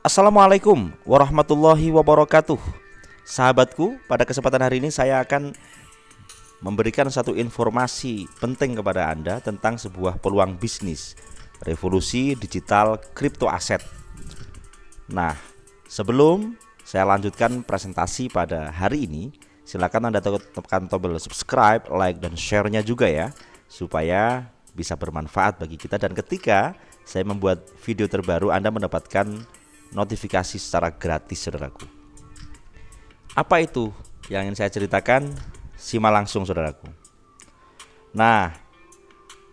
Assalamualaikum warahmatullahi wabarakatuh. Sahabatku, pada kesempatan hari ini saya akan memberikan satu informasi penting kepada Anda tentang sebuah peluang bisnis revolusi digital kripto aset. Nah, sebelum saya lanjutkan presentasi pada hari ini, silakan Anda tekan tombol subscribe, like, dan share-nya juga ya, supaya bisa bermanfaat bagi kita. Dan ketika saya membuat video terbaru, Anda mendapatkan notifikasi secara gratis, saudaraku. Apa itu yang ingin saya ceritakan? Simak langsung, saudaraku. Nah,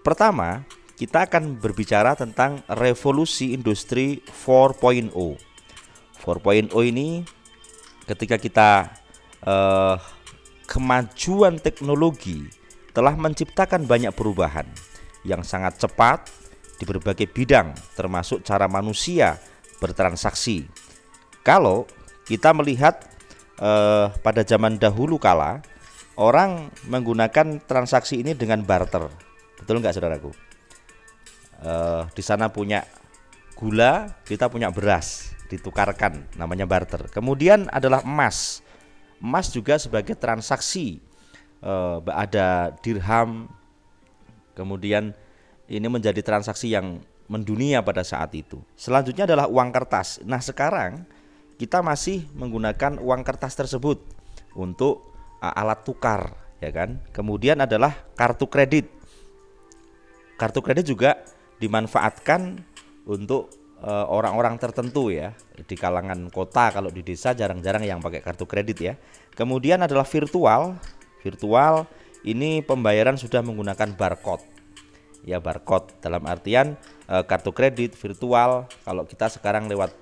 pertama kita akan berbicara tentang revolusi industri 4.0. 4.0 ini ketika kita kemajuan teknologi telah menciptakan banyak perubahan yang sangat cepat di berbagai bidang, termasuk cara manusia bertransaksi. Kalau kita melihat pada zaman dahulu kala, orang menggunakan transaksi ini dengan barter, betul nggak, saudaraku? Di sana punya gula, kita punya beras, ditukarkan, namanya barter. Kemudian adalah emas. Emas juga sebagai transaksi, ada dirham. Kemudian ini menjadi transaksi yang mendunia pada saat itu. Selanjutnya adalah uang kertas. Nah, sekarang kita masih menggunakan uang kertas tersebut untuk alat tukar, ya kan? Kemudian adalah kartu kredit. Kartu kredit juga dimanfaatkan untuk orang-orang tertentu ya, di kalangan kota. Kalau di desa jarang-jarang yang pakai kartu kredit ya. Kemudian adalah virtual. Virtual ini pembayaran sudah menggunakan barcode. Ya, barcode dalam artian kartu kredit virtual. Kalau kita sekarang lewat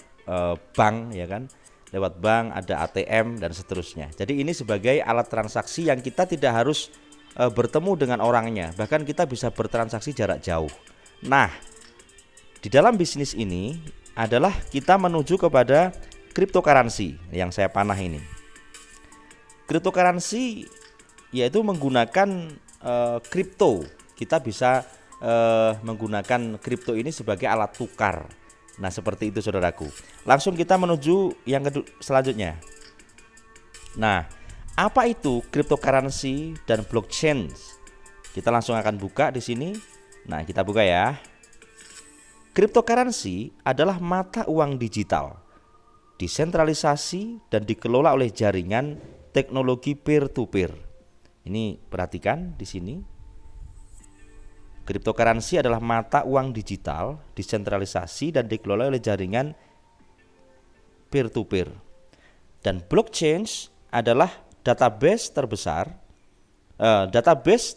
bank, ya kan, lewat bank ada ATM dan seterusnya. Jadi ini sebagai alat transaksi yang kita tidak harus bertemu dengan orangnya, bahkan kita bisa bertransaksi jarak jauh. Nah, di dalam bisnis ini adalah kita menuju kepada cryptocurrency yang saya panah ini. Cryptocurrency yaitu menggunakan kripto. Kita bisa menggunakan kripto ini sebagai alat tukar. Nah, seperti itu, saudaraku. Langsung kita menuju yang selanjutnya. Nah, apa itu cryptocurrency dan blockchain? Kita langsung akan buka di sini. Nah, kita buka ya. Cryptocurrency adalah mata uang digital, desentralisasi dan dikelola oleh jaringan teknologi peer-to-peer. Ini perhatikan di sini. Cryptocurrency adalah mata uang digital, desentralisasi dan dikelola oleh jaringan peer-to-peer. Dan blockchain adalah database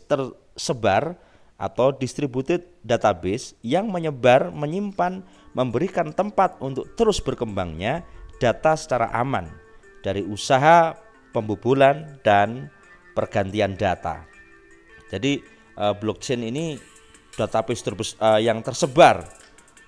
tersebar atau distributed database yang menyebar, menyimpan, memberikan tempat untuk terus berkembangnya data secara aman dari usaha pembobolan dan pergantian data. Jadi blockchain ini database yang tersebar,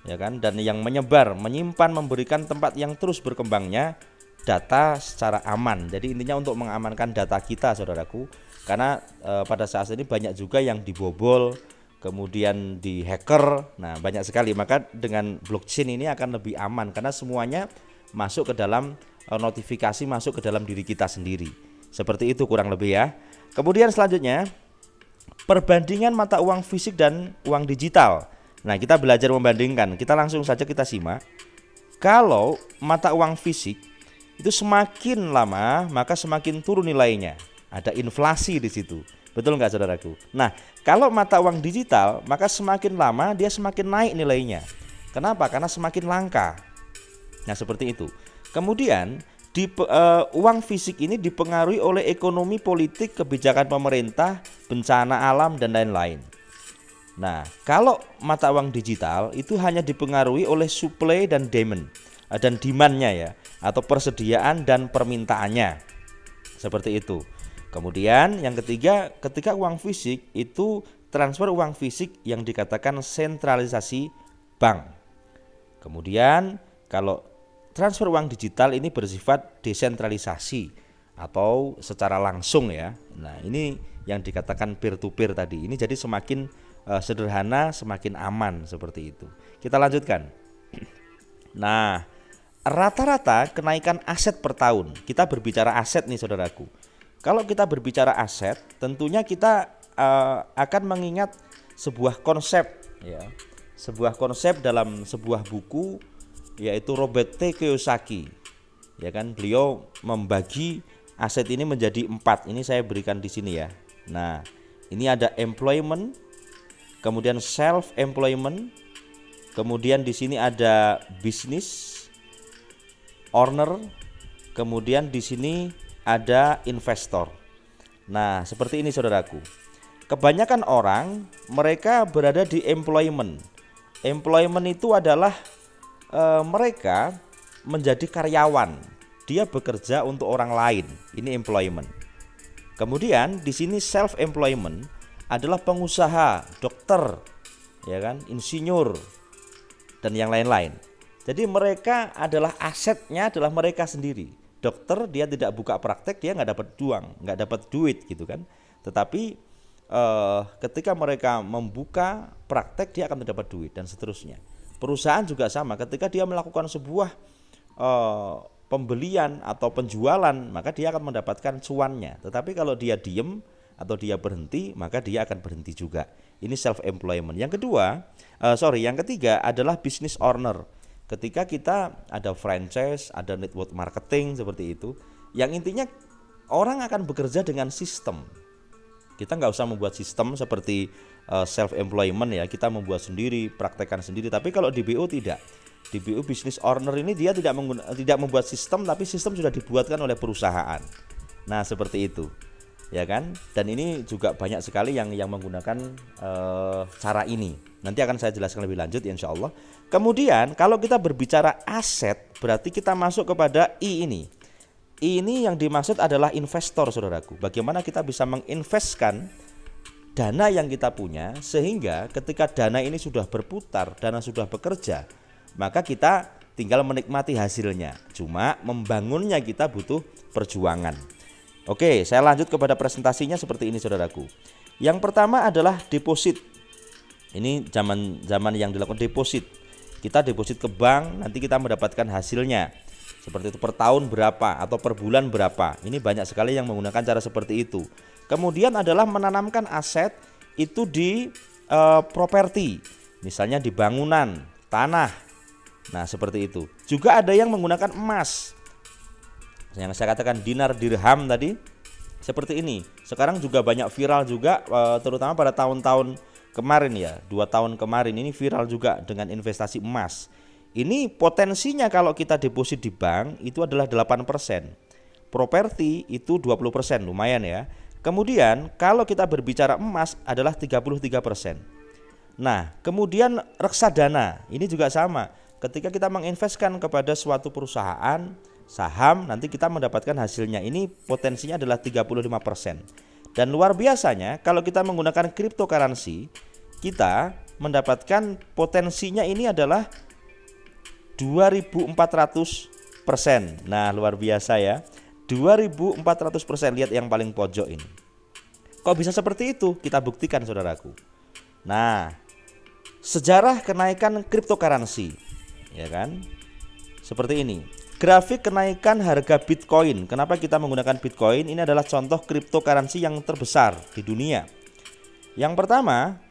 ya kan, dan yang menyebar, menyimpan, memberikan tempat yang terus berkembangnya data secara aman. Jadi intinya untuk mengamankan data kita, saudaraku, karena pada saat ini banyak juga yang dibobol, kemudian di hacker. Nah, banyak sekali. Maka dengan blockchain ini akan lebih aman karena semuanya masuk ke dalam notifikasi, masuk ke dalam diri kita sendiri. Seperti itu kurang lebih ya. Kemudian selanjutnya, perbandingan mata uang fisik dan uang digital. Nah, kita belajar membandingkan. Kita langsung saja kita simak. Kalau mata uang fisik itu semakin lama maka semakin turun nilainya. Ada inflasi di situ. Betul nggak, saudaraku? Nah, kalau mata uang digital maka semakin lama dia semakin naik nilainya. Kenapa? Karena semakin langka. Nah, seperti itu. Kemudian uang fisik ini dipengaruhi oleh ekonomi, politik, kebijakan pemerintah, bencana alam, dan lain-lain. Nah, kalau mata uang digital itu hanya dipengaruhi oleh supply dan demand-nya ya, atau persediaan dan permintaannya. Seperti itu. Kemudian yang ketiga, ketika uang fisik itu transfer uang fisik yang dikatakan sentralisasi bank. Kemudian kalau transfer uang digital ini bersifat desentralisasi atau secara langsung ya. Nah, ini yang dikatakan peer to peer tadi. Ini jadi semakin sederhana, semakin aman seperti itu. Kita lanjutkan. Nah, rata-rata kenaikan aset per tahun. Kita berbicara aset nih saudaraku. Kalau kita berbicara aset, tentunya kita akan mengingat sebuah konsep ya. Sebuah konsep dalam sebuah buku, yaitu Robert T. Kiyosaki. Ya kan, beliau membagi aset ini menjadi 4. Ini saya berikan di sini ya. Nah, ini ada employment, kemudian self employment, kemudian di sini ada business owner, kemudian di sini ada investor. Nah, seperti ini saudaraku. Kebanyakan orang mereka berada di employment. Employment itu adalah mereka menjadi karyawan. Dia bekerja untuk orang lain. Ini employment. Kemudian di sini self employment adalah pengusaha, dokter, ya kan, insinyur dan yang lain-lain. Jadi mereka adalah asetnya adalah mereka sendiri. Dokter dia tidak buka praktek, dia nggak dapat uang, nggak dapat duit gitu kan. Tetapi ketika mereka membuka praktek dia akan mendapat duit dan seterusnya. Perusahaan juga sama, ketika dia melakukan sebuah pembelian atau penjualan maka dia akan mendapatkan cuannya. Tetapi kalau dia diem atau dia berhenti maka dia akan berhenti juga. Ini self employment. Yang ketiga adalah business owner. Ketika kita ada franchise, ada network marketing seperti itu, yang intinya orang akan bekerja dengan sistem. Kita nggak usah membuat sistem seperti self employment ya, kita membuat sendiri, praktekkan sendiri. Tapi kalau di BO tidak. Di BO business owner ini dia tidak membuat sistem, tapi sistem sudah dibuatkan oleh perusahaan. Nah seperti itu, ya kan? Dan ini juga banyak sekali yang menggunakan cara ini. Nanti akan saya jelaskan lebih lanjut insya Allah. Kemudian kalau kita berbicara aset, berarti kita masuk kepada I ini. I ini yang dimaksud adalah investor saudaraku. Bagaimana kita bisa menginvestkan dana yang kita punya, sehingga ketika dana ini sudah berputar, dana sudah bekerja, maka kita tinggal menikmati hasilnya. Cuma membangunnya kita butuh perjuangan. Oke, saya lanjut kepada presentasinya seperti ini saudaraku. Yang pertama adalah deposit. Ini zaman yang dilakukan deposit. Kita deposit ke bank, nanti kita mendapatkan hasilnya. Seperti itu per tahun berapa atau per bulan berapa. Ini banyak sekali yang menggunakan cara seperti itu. Kemudian adalah menanamkan aset itu di properti. Misalnya di bangunan, tanah. Nah seperti itu. Juga ada yang menggunakan emas. Yang saya katakan dinar dirham tadi. Seperti ini. Sekarang juga banyak viral juga, terutama pada tahun-tahun kemarin ya, 2 tahun kemarin ini viral juga dengan investasi emas. Ini potensinya kalau kita deposit di bank itu adalah 8%. Properti itu 20%, lumayan ya. Kemudian kalau kita berbicara emas adalah 33%. Nah, kemudian reksadana ini juga sama. Ketika kita menginvestkan kepada suatu perusahaan saham, nanti kita mendapatkan hasilnya. Ini potensinya adalah 35%. Dan luar biasanya kalau kita menggunakan cryptocurrency, kita mendapatkan potensinya ini adalah 2400%. Nah, luar biasa ya. 2400%, lihat yang paling pojok ini. Kok bisa seperti itu? Kita buktikan saudaraku. Nah, sejarah kenaikan cryptocurrency, ya kan? Seperti ini. Grafik kenaikan harga Bitcoin. Kenapa kita menggunakan Bitcoin? Ini adalah contoh cryptocurrency yang terbesar di dunia. Yang pertama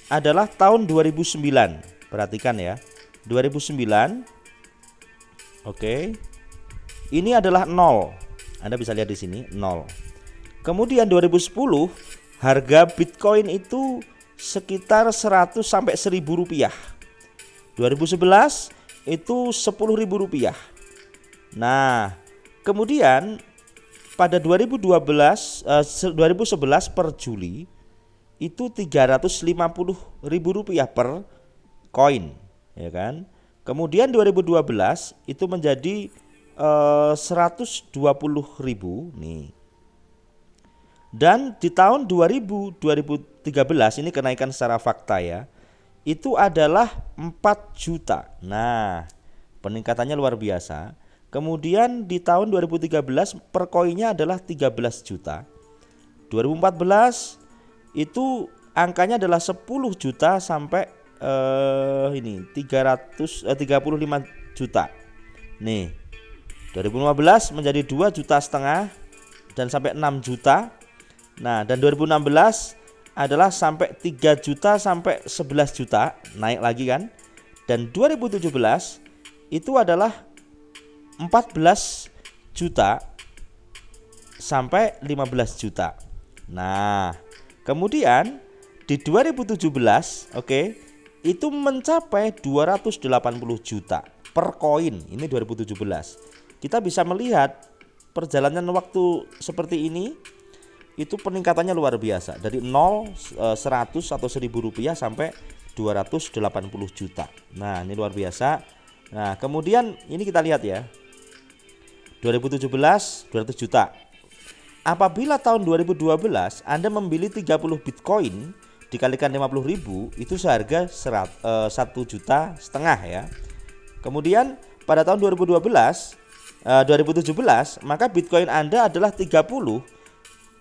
adalah tahun 2009. Perhatikan ya. 2009. Oke. Ini adalah 0. Anda bisa lihat di sini 0. Kemudian 2010 harga Bitcoin itu sekitar 100 sampai 1000 rupiah. 2011 itu 10.000 rupiah. Nah, kemudian pada 2011 per Juli itu 350.000 rupiah per koin, ya kan? Kemudian 2012 itu menjadi 120.000 nih. Dan di tahun 2013 ini kenaikan secara fakta ya, itu adalah 4 juta. Nah, peningkatannya luar biasa. Kemudian di tahun 2013 per koinnya adalah 13 juta. 2014 itu angkanya adalah 10 juta sampai 35 juta. Nih, 2015 menjadi 2,5 juta dan sampai 6 juta. Nah, dan 2016 adalah sampai 3 juta sampai 11 juta, naik lagi kan. Dan 2017 itu adalah 14 juta sampai 15 juta. Nah, kemudian di 2017, itu mencapai 280 juta per koin. Ini 2017. Kita bisa melihat perjalanan waktu seperti ini, itu peningkatannya luar biasa. Dari 0, 100 atau 1.000 rupiah sampai 280 juta. Nah, ini luar biasa. Nah, kemudian ini kita lihat ya. 2017 200 juta. Apabila tahun 2012 Anda membeli 30 Bitcoin dikalikan 50.000, itu seharga 1,5 juta ya. Kemudian pada tahun 2017 maka Bitcoin Anda adalah 30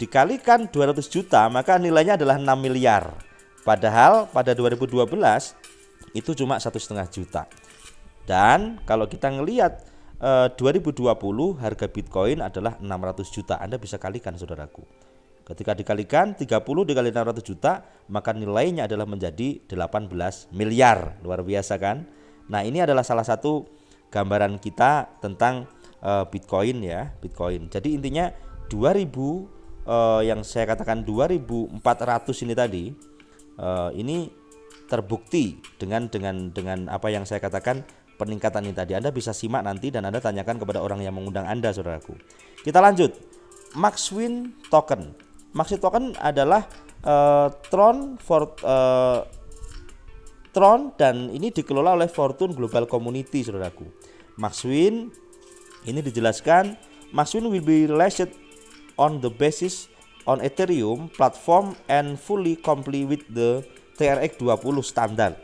dikalikan 200 juta, maka nilainya adalah 6 miliar. Padahal pada 2012 itu cuma 1,5 juta. Dan kalau kita ngelihat 2020 harga Bitcoin adalah 600 juta. Anda bisa kalikan, saudaraku. Ketika dikalikan 30 dikali 600 juta, maka nilainya adalah menjadi 18 miliar. Luar biasa kan? Nah, ini adalah salah satu gambaran kita tentang Bitcoin ya, Bitcoin. Jadi intinya 2000 yang saya katakan 2.400 ini tadi, ini terbukti dengan apa yang saya katakan, peningkatan ini tadi. Anda bisa simak nanti dan Anda tanyakan kepada orang yang mengundang Anda, saudaraku. Kita lanjut. Maxwin Token. Maxwin Token adalah Tron dan ini dikelola oleh Fortune Global Community, saudaraku. Maxwin ini dijelaskan, Maxwin will be released on the basis on Ethereum platform and fully comply with the TRX20 standard.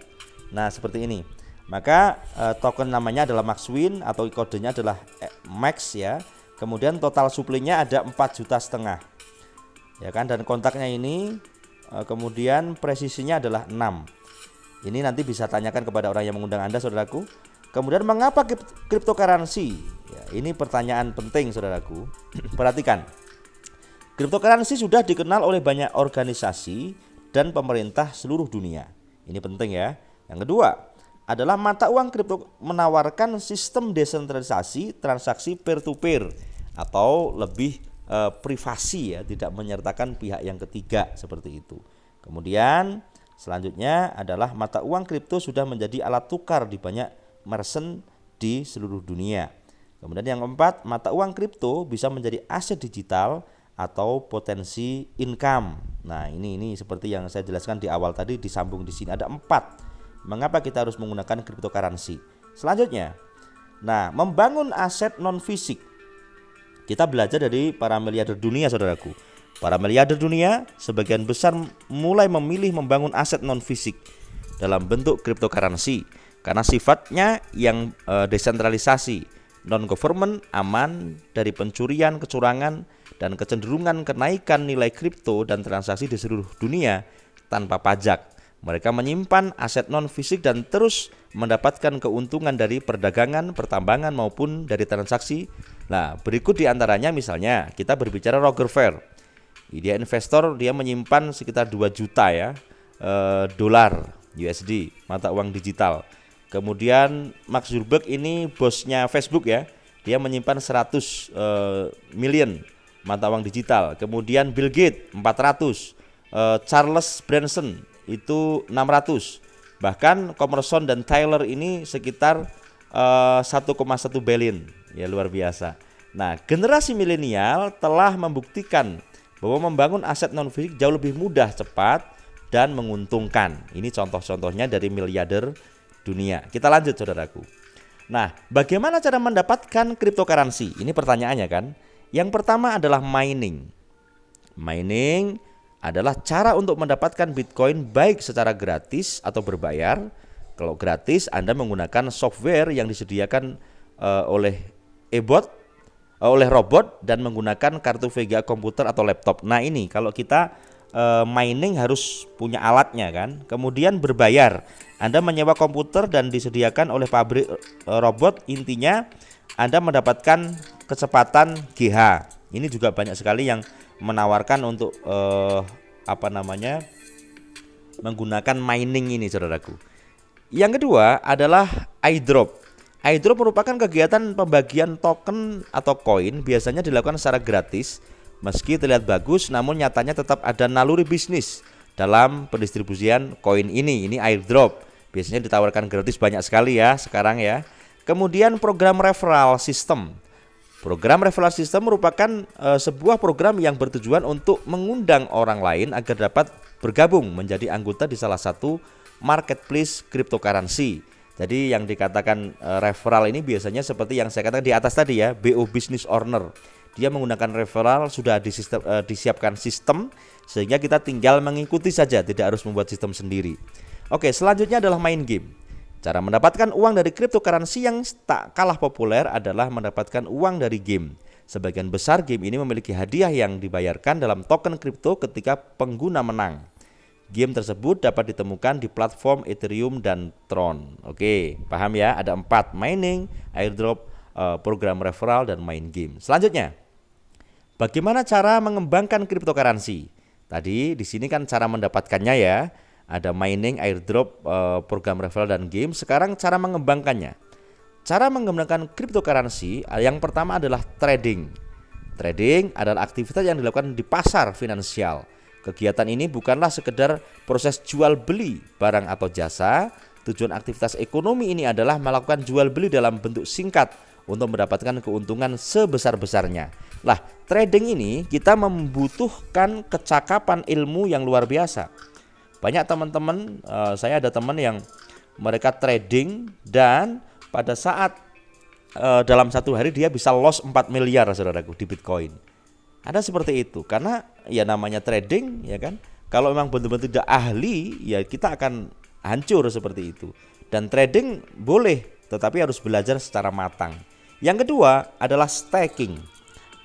Nah, seperti ini. Maka token namanya adalah Maxwin atau kodenya adalah Max ya. Kemudian total supply-nya ada 4,5 juta. Ya kan, dan kontaknya ini kemudian presisinya adalah 6. Ini nanti bisa tanyakan kepada orang yang mengundang Anda, saudaraku. Kemudian mengapa cryptocurrency? Ya, ini pertanyaan penting, saudaraku. Perhatikan. Cryptocurrency sudah dikenal oleh banyak organisasi dan pemerintah seluruh dunia. Ini penting ya. Yang kedua adalah mata uang kripto menawarkan sistem desentralisasi transaksi peer-to-peer atau lebih privasi ya, tidak menyertakan pihak yang ketiga seperti itu. Kemudian selanjutnya adalah mata uang kripto sudah menjadi alat tukar di banyak merchant di seluruh dunia. Kemudian yang keempat, mata uang kripto bisa menjadi aset digital atau potensi income. Nah, ini seperti yang saya jelaskan di awal tadi, disambung di sini ada 4. Mengapa kita harus menggunakan cryptocurrency? Selanjutnya, nah, membangun aset non fisik. Kita belajar dari para miliarder dunia, saudaraku. Para miliarder dunia sebagian besar mulai memilih membangun aset non fisik dalam bentuk cryptocurrency karena sifatnya yang desentralisasi, non-government, aman dari pencurian, kecurangan, dan kecenderungan kenaikan nilai kripto dan transaksi di seluruh dunia tanpa pajak. Mereka menyimpan aset non-fisik dan terus mendapatkan keuntungan dari perdagangan, pertambangan maupun dari transaksi. Nah, berikut diantaranya misalnya kita berbicara Roger Ver. Dia investor, dia menyimpan sekitar 2 juta ya dolar USD, mata uang digital. Kemudian Mark Zuckerberg ini bosnya Facebook ya, dia menyimpan 100 million mata uang digital. Kemudian Bill Gates 400, Charles Branson itu 600. Bahkan Commerson dan Tyler ini sekitar 1,1 billion. Ya, luar biasa. Nah, generasi milenial telah membuktikan bahwa membangun aset non fisik jauh lebih mudah, cepat, dan menguntungkan. Ini contoh-contohnya dari miliarder dunia. Kita lanjut, saudaraku. Nah, bagaimana cara mendapatkan cryptocurrency? Ini pertanyaannya kan. Yang pertama adalah mining. Mining adalah cara untuk mendapatkan Bitcoin baik secara gratis atau berbayar. Kalau gratis, Anda menggunakan software yang disediakan oleh robot dan menggunakan kartu VGA komputer atau laptop. Nah, ini kalau kita mining harus punya alatnya kan. Kemudian berbayar. Anda menyewa komputer dan disediakan oleh pabrik robot. Intinya Anda mendapatkan kecepatan GH. Ini juga banyak sekali yang menawarkan untuk menggunakan mining ini, saudaraku. Yang kedua adalah airdrop. Airdrop merupakan kegiatan pembagian token atau koin, biasanya dilakukan secara gratis. Meski terlihat bagus, namun nyatanya tetap ada naluri bisnis dalam pendistribusian koin ini. Ini airdrop. Biasanya ditawarkan gratis banyak sekali ya sekarang ya. Kemudian program referral system. Program referral system merupakan sebuah program yang bertujuan untuk mengundang orang lain agar dapat bergabung menjadi anggota di salah satu marketplace cryptocurrency. Jadi yang dikatakan referral ini biasanya seperti yang saya katakan di atas tadi ya, BO Business Owner. Dia menggunakan referral, sudah disiapkan sistem sehingga kita tinggal mengikuti saja, tidak harus membuat sistem sendiri. Oke, selanjutnya adalah main game. Cara mendapatkan uang dari cryptocurrency yang tak kalah populer adalah mendapatkan uang dari game. Sebagian besar game ini memiliki hadiah yang dibayarkan dalam token kripto ketika pengguna menang. Game tersebut dapat ditemukan di platform Ethereum dan Tron. Oke, paham ya? Ada 4: mining, airdrop, program referral, dan main game. Selanjutnya, bagaimana cara mengembangkan cryptocurrency? Tadi di sini kan cara mendapatkannya ya. Ada mining, airdrop, program referral, dan game. Sekarang cara mengembangkannya. Cara mengembangkan cryptocurrency yang pertama adalah trading. Trading adalah aktivitas yang dilakukan di pasar finansial. Kegiatan ini bukanlah sekedar proses jual beli barang atau jasa. Tujuan aktivitas ekonomi ini adalah melakukan jual beli dalam bentuk singkat untuk mendapatkan keuntungan sebesar-besarnya. Lah, trading ini kita membutuhkan kecakapan ilmu yang luar biasa. Banyak teman-teman, saya ada teman yang mereka trading dan pada saat dalam satu hari dia bisa loss 4 miliar saudaraku di Bitcoin. Ada seperti itu karena ya namanya trading ya kan. Kalau memang benar-benar tidak ahli ya kita akan hancur seperti itu. Dan trading boleh tetapi harus belajar secara matang. Yang kedua adalah staking.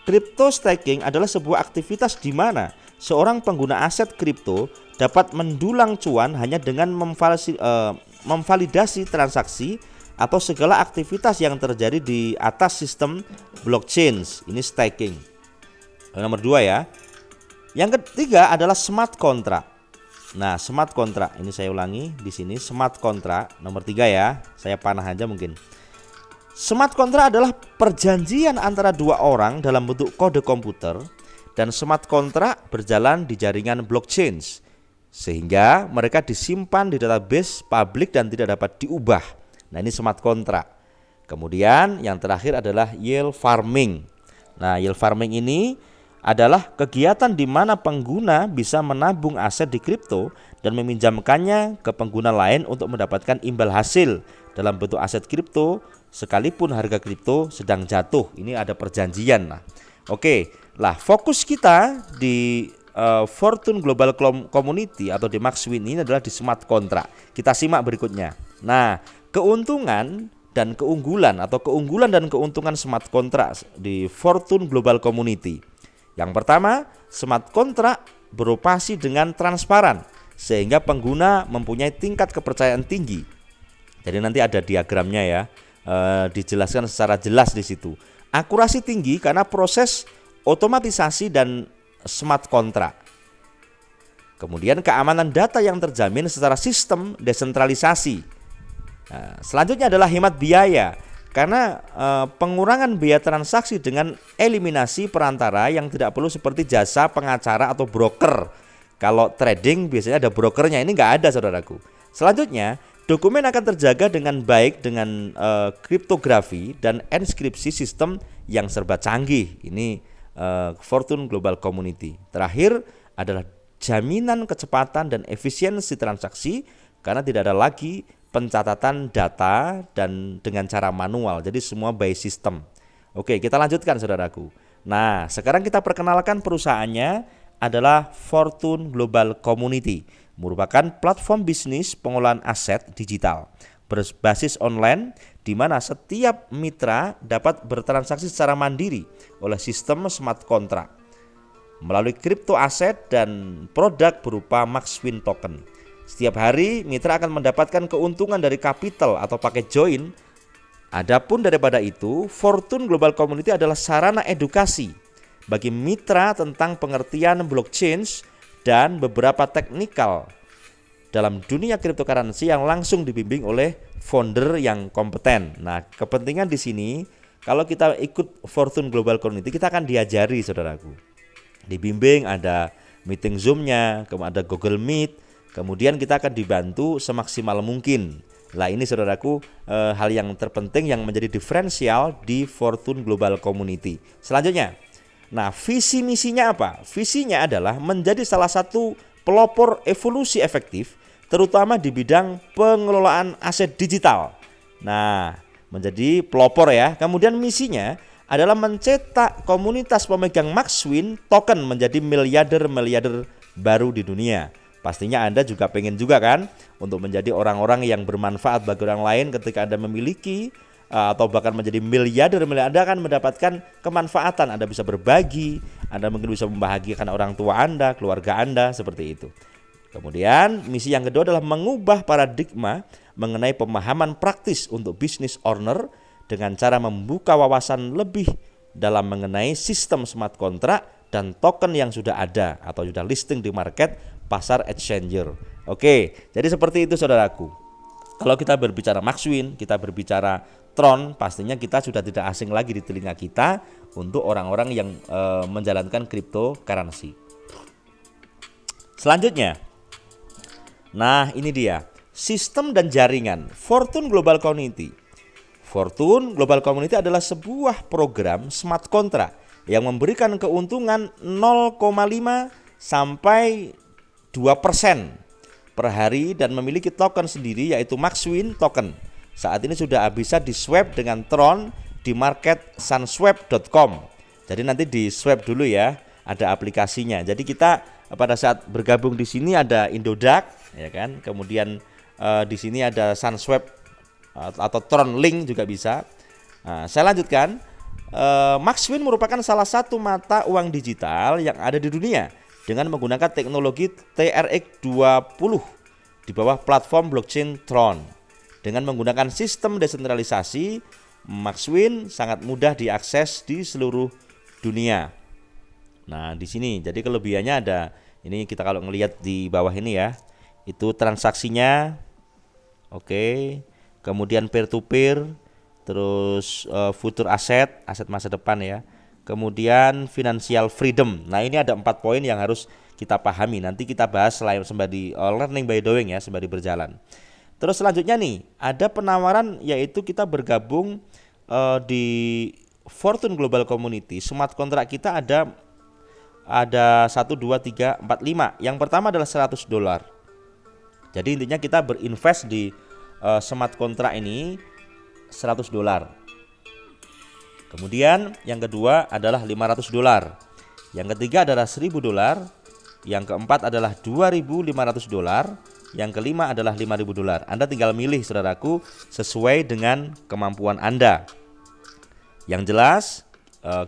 Crypto staking adalah sebuah aktivitas di mana seorang pengguna aset kripto dapat mendulang cuan hanya dengan memvalidasi transaksi atau segala aktivitas yang terjadi di atas sistem blockchain. Ini staking. Nomor 2 ya. Yang ketiga adalah smart contract. Nah, smart contract ini saya ulangi di sini, smart contract nomor 3 ya. Saya panah aja mungkin. Smart contract adalah perjanjian antara dua orang dalam bentuk kode komputer dan smart contract berjalan di jaringan blockchain sehingga mereka disimpan di database publik dan tidak dapat diubah. Nah, ini smart contract. Kemudian yang terakhir adalah yield farming. Nah, yield farming ini adalah kegiatan di mana pengguna bisa menabung aset di kripto dan meminjamkannya ke pengguna lain untuk mendapatkan imbal hasil dalam bentuk aset kripto sekalipun harga kripto sedang jatuh. Ini ada perjanjian lah. Oke, lah fokus kita di Fortune Global Community atau di Maxwin ini adalah di smart contract. Kita simak berikutnya. Nah, keuntungan dan keunggulan atau keunggulan dan keuntungan smart contract di Fortune Global Community. Yang pertama, smart contract beroperasi dengan transparan sehingga pengguna mempunyai tingkat kepercayaan tinggi. Jadi nanti ada diagramnya ya, dijelaskan secara jelas di situ. Akurasi tinggi karena proses otomatisasi dan smart contract. Kemudian keamanan data yang terjamin secara sistem desentralisasi. Nah, selanjutnya adalah hemat biaya. Karena pengurangan biaya transaksi dengan eliminasi perantara yang tidak perlu seperti jasa pengacara atau broker. Kalau trading biasanya ada brokernya, ini nggak ada saudaraku. Selanjutnya, dokumen akan terjaga dengan baik dengan kriptografi dan enskripsi sistem yang serba canggih. Ini Fortune Global Community. Terakhir adalah jaminan kecepatan dan efisiensi transaksi karena tidak ada lagi pencatatan data dan dengan cara manual. Jadi semua by system. Oke, kita lanjutkan saudaraku. Nah, sekarang kita perkenalkan perusahaannya adalah Fortune Global Community. Merupakan platform bisnis pengolahan aset digital berbasis online di mana setiap mitra dapat bertransaksi secara mandiri oleh sistem smart contract melalui kripto aset dan produk berupa Maxwin token. Setiap hari mitra akan mendapatkan keuntungan dari capital atau paket join Adapun daripada itu, Fortune Global Community adalah sarana edukasi bagi mitra tentang pengertian blockchain dan beberapa teknikal dalam dunia cryptocurrency yang langsung dibimbing oleh founder yang kompeten. Nah, kepentingan di sini kalau kita ikut Fortune Global Community, kita akan diajari, saudaraku. Dibimbing, ada meeting Zoom-nya, kemudian ada Google Meet, kemudian kita akan dibantu semaksimal mungkin. Lah ini saudaraku hal yang terpenting yang menjadi diferensial di Fortune Global Community. Selanjutnya, nah visi misinya apa? Visinya adalah menjadi salah satu pelopor evolusi efektif terutama di bidang pengelolaan aset digital. Nah, menjadi pelopor ya. Kemudian misinya adalah mencetak komunitas pemegang Maxwin token menjadi miliarder-miliarder baru di dunia. Pastinya Anda juga pengen juga kan untuk menjadi orang-orang yang bermanfaat bagi orang lain ketika Anda memiliki atau bahkan menjadi miliarder-miliarder. Anda akan mendapatkan kemanfaatan. Anda bisa berbagi, Anda mungkin bisa membahagiakan orang tua Anda, keluarga Anda, seperti itu. Kemudian misi yang kedua adalah mengubah paradigma mengenai pemahaman praktis untuk business owner dengan cara membuka wawasan lebih dalam mengenai sistem smart contract dan token yang sudah ada atau sudah listing di market pasar exchanger. Oke, jadi seperti itu saudaraku. Kalau kita berbicara Maxwin, kita berbicara Tron, pastinya kita sudah tidak asing lagi di telinga kita untuk orang-orang yang menjalankan cryptocurrency. Selanjutnya, nah ini dia, sistem dan jaringan Fortune Global Community. Fortune Global Community adalah sebuah program smart contract yang memberikan keuntungan 0,5 sampai 2% per hari dan memiliki token sendiri yaitu Maxwin token. Saat ini sudah bisa di swap dengan Tron di market sunswap.com. Jadi nanti di swap dulu ya, ada aplikasinya. Jadi kita pada saat bergabung di sini ada Indodax ya kan, kemudian di sini ada Sunswap atau Tron Link juga bisa. Nah, saya lanjutkan. Maxwin merupakan salah satu mata uang digital yang ada di dunia dengan menggunakan teknologi TRX20 di bawah platform blockchain Tron. Dengan menggunakan sistem desentralisasi, Maxwin sangat mudah diakses di seluruh dunia. Nah, di sini jadi kelebihannya ada. Ini kita kalau ngelihat di bawah ini ya, itu transaksinya. Oke. Kemudian peer to peer, terus future aset masa depan ya. Kemudian financial freedom. Nah, ini ada 4 poin yang harus kita pahami. Nanti kita bahas sembari learning by doing ya, sembari berjalan. Terus selanjutnya nih, ada penawaran yaitu kita bergabung di Fortune Global Community. Smart contract kita ada 1, 2, 3, 4, 5. Yang pertama adalah $100. Jadi intinya kita berinvest di smart contract ini $100. Kemudian yang kedua adalah $500. Yang ketiga adalah $1.000. Yang keempat adalah $2.500. Yang kelima adalah $5.000. Anda tinggal milih saudaraku sesuai dengan kemampuan Anda. Yang jelas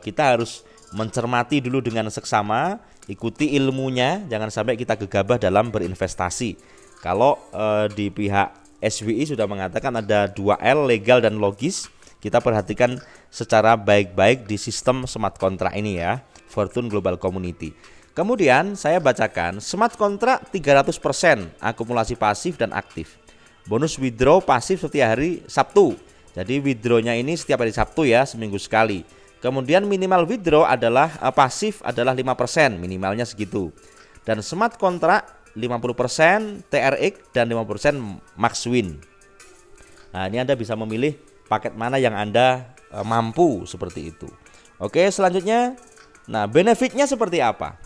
kita harus mencermati dulu dengan seksama, ikuti ilmunya, jangan sampai kita gegabah dalam berinvestasi. Kalau di pihak SWI sudah mengatakan ada 2L, legal dan logis, kita perhatikan secara baik-baik di sistem smart contract ini ya, Fortune Global Community. Kemudian saya bacakan smart contract 300% akumulasi pasif dan aktif. Bonus withdraw pasif setiap hari Sabtu. Jadi withdrawnya ini setiap hari Sabtu ya, seminggu sekali. Kemudian minimal withdraw adalah pasif adalah 5%, minimalnya segitu. Dan smart contract 50% TRX dan 50% Maxwin. Nah, ini Anda bisa memilih paket mana yang Anda mampu seperti itu. Oke, selanjutnya. Nah, benefitnya seperti apa?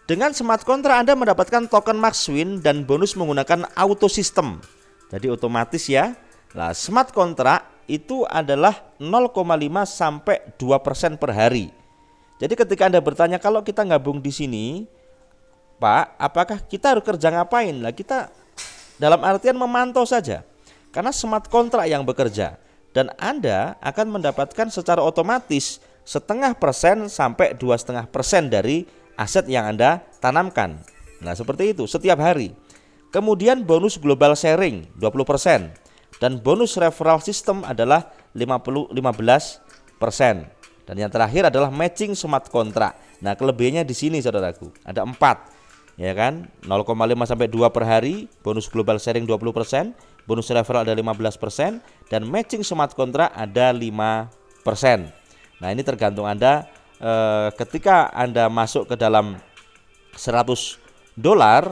Dengan smart contract Anda mendapatkan token Maxwin dan bonus menggunakan auto system. Jadi otomatis ya. Nah, smart contract itu adalah 0,5 sampai 2% per hari. Jadi ketika Anda bertanya kalau kita gabung di sini, Pak, apakah kita harus kerja ngapain? Lah kita dalam artian memantau saja. Karena smart contract yang bekerja dan Anda akan mendapatkan secara otomatis 0,5% sampai 2,5% dari aset yang Anda tanamkan. Nah, seperti itu setiap hari. Kemudian bonus global sharing 20% dan bonus referral system adalah 15%. Dan yang terakhir adalah matching smart contract. Nah, kelebihannya di sini saudaraku. Ada 4. Ya kan? 0,5 sampai 2 per hari, bonus global sharing 20%, bonus referral ada 15% dan matching smart contract ada 5%. Nah, ini tergantung Anda ketika Anda masuk ke dalam $100,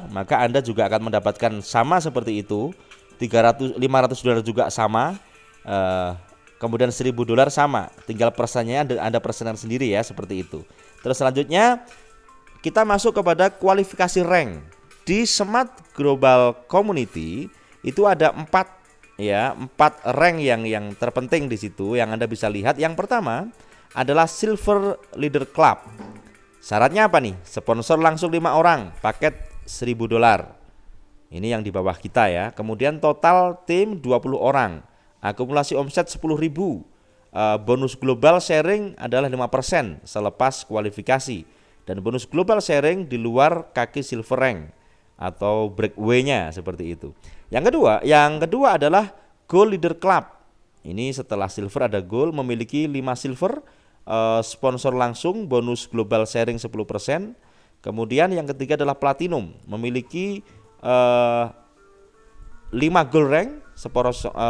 maka Anda juga akan mendapatkan sama seperti itu. $500 juga sama. Kemudian $1.000 sama, tinggal persennya Anda persenan sendiri ya, seperti itu. Terus selanjutnya kita masuk kepada kualifikasi rank. Di Smart Global Community itu ada 4 rank yang terpenting di situ yang Anda bisa lihat. Yang pertama adalah Silver Leader Club. Syaratnya apa nih? Sponsor langsung 5 orang, paket $1.000. Ini yang di bawah kita ya. Kemudian total tim 20 orang. Akumulasi omset 10.000. Bonus global sharing adalah 5% selepas kualifikasi. Dan bonus global sharing di luar kaki silver rank atau breakaway-nya seperti itu. Yang kedua adalah Gold Leader Club. Ini setelah silver ada gold, memiliki 5 silver, sponsor langsung, bonus global sharing 10%. Kemudian yang ketiga adalah platinum, memiliki 5 gold rank,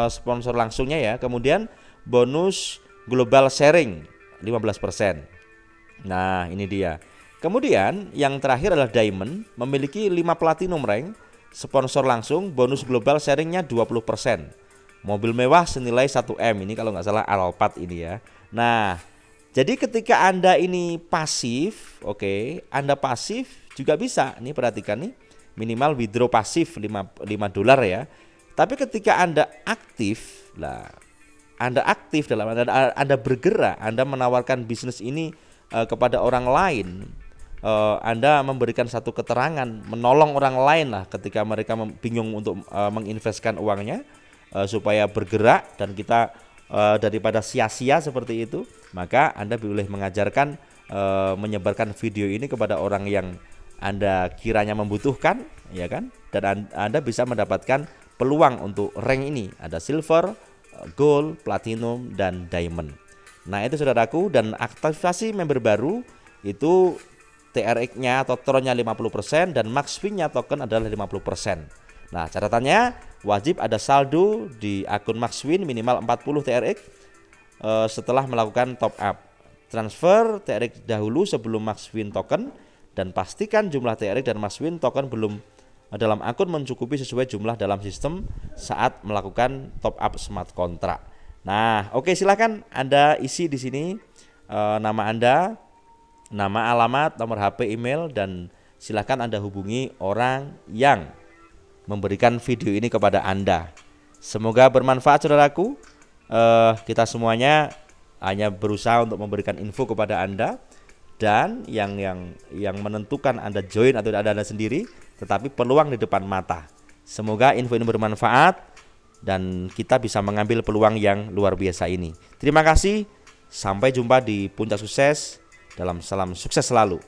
sponsor langsungnya ya. Kemudian bonus global sharing 15%. Nah, ini dia. Kemudian yang terakhir adalah diamond, memiliki 5 platinum rank, sponsor langsung, bonus global sharingnya 20%. Mobil mewah senilai 1M, ini kalau nggak salah Alphard ini ya. Nah, jadi ketika Anda ini pasif, Anda pasif juga bisa. Ini perhatikan nih, minimal withdraw pasif $5 ya. Tapi ketika Anda aktif, Anda aktif dalam Anda bergerak, Anda menawarkan bisnis ini kepada orang lain, Anda memberikan satu keterangan, menolong orang lain lah ketika mereka bingung untuk menginvestkan uangnya, supaya bergerak dan kita daripada sia-sia seperti itu, maka Anda boleh mengajarkan, menyebarkan video ini kepada orang yang Anda kiranya membutuhkan, ya kan? Dan Anda bisa mendapatkan peluang untuk rank ini. Ada silver, gold, platinum, dan diamond. Nah, itu saudaraku. Dan aktivasi member baru itu TRX-nya atau tronnya 50% dan max fee-nya token adalah 50%. Nah, catatannya wajib ada saldo di akun Maxwin minimal 40 TRX setelah melakukan top up. Transfer TRX dahulu sebelum Maxwin token dan pastikan jumlah TRX dan Maxwin token belum dalam akun mencukupi sesuai jumlah dalam sistem saat melakukan top up smart contract. Nah, silakan Anda isi di sini nama Anda, nama, alamat, nomor HP, email, dan silakan Anda hubungi orang yang memberikan video ini kepada Anda. Semoga bermanfaat saudaraku. Kita semuanya hanya berusaha untuk memberikan info kepada Anda, dan yang menentukan Anda join atau tidak Anda sendiri, tetapi peluang di depan mata. Semoga info ini bermanfaat dan kita bisa mengambil peluang yang luar biasa ini. Terima kasih. Sampai jumpa di Puncak Sukses. Dalam salam sukses selalu.